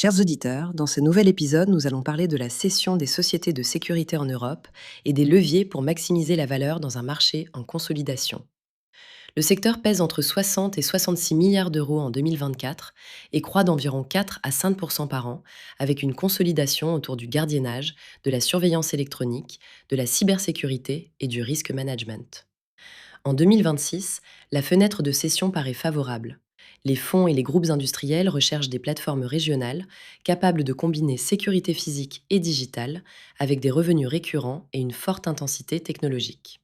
Chers auditeurs, dans ce nouvel épisode, nous allons parler de la cession des sociétés de sécurité en Europe et des leviers pour maximiser la valeur dans un marché en consolidation. Le secteur pèse entre 60 et 66 milliards d'euros en 2024 et croît d'environ 4 à 5 par an, avec une consolidation autour du gardiennage, de la surveillance électronique, de la cybersécurité et du risk management. En 2026, la fenêtre de cession paraît favorable. Les fonds et les groupes industriels recherchent des plateformes régionales capables de combiner sécurité physique et digitale avec des revenus récurrents et une forte intensité technologique.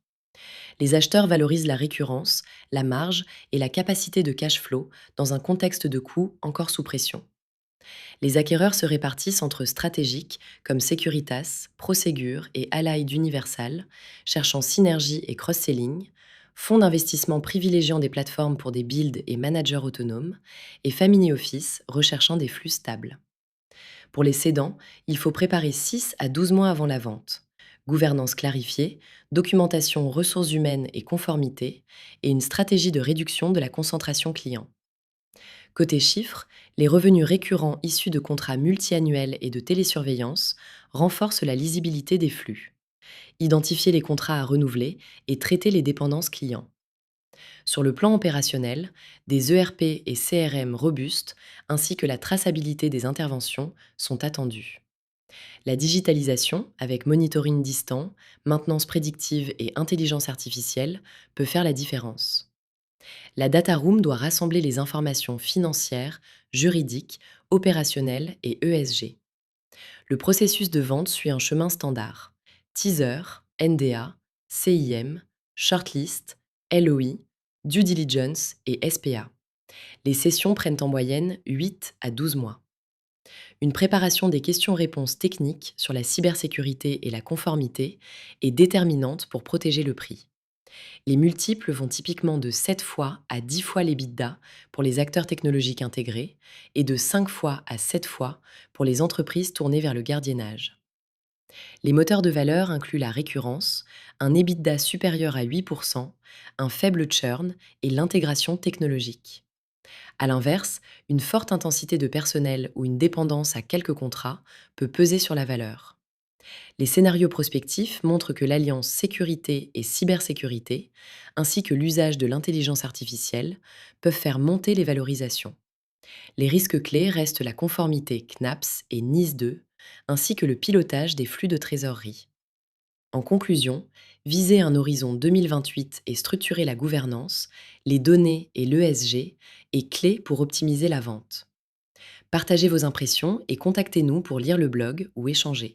Les acheteurs valorisent la récurrence, la marge et la capacité de cash flow dans un contexte de coûts encore sous pression. Les acquéreurs se répartissent entre stratégiques comme Securitas, Prosegur et Allied Universal, cherchant synergie et cross-selling, fonds d'investissement privilégiant des plateformes pour des builds et managers autonomes, et family office recherchant des flux stables. Pour les cédants, il faut préparer 6 à 12 mois avant la vente. Gouvernance clarifiée, documentation ressources humaines et conformité, et une stratégie de réduction de la concentration client. Côté chiffres, les revenus récurrents issus de contrats multiannuels et de télésurveillance renforcent la lisibilité des flux. Identifier les contrats à renouveler et traiter les dépendances clients. Sur le plan opérationnel, des ERP et CRM robustes ainsi que la traçabilité des interventions sont attendus. La digitalisation, avec monitoring distant, maintenance prédictive et intelligence artificielle, peut faire la différence. La data room doit rassembler les informations financières, juridiques, opérationnelles et ESG. Le processus de vente suit un chemin standard. Teaser, NDA, CIM, shortlist, LOI, due diligence et SPA. Les sessions prennent en moyenne 8 à 12 mois. Une préparation des questions-réponses techniques sur la cybersécurité et la conformité est déterminante pour protéger le prix. Les multiples vont typiquement de 7 fois à 10 fois l'EBITDA pour les acteurs technologiques intégrés et de 5 fois à 7 fois pour les entreprises tournées vers le gardiennage. Les moteurs de valeur incluent la récurrence, un EBITDA supérieur à 8%, un faible churn et l'intégration technologique. A l'inverse, une forte intensité de personnel ou une dépendance à quelques contrats peut peser sur la valeur. Les scénarios prospectifs montrent que l'alliance sécurité et cybersécurité, ainsi que l'usage de l'intelligence artificielle, peuvent faire monter les valorisations. Les risques clés restent la conformité CNAPS et NIS2, ainsi que le pilotage des flux de trésorerie. En conclusion, viser un horizon 2028 et structurer la gouvernance, les données et l'ESG est clé pour optimiser la vente. Partagez vos impressions et contactez-nous pour lire le blog ou échanger.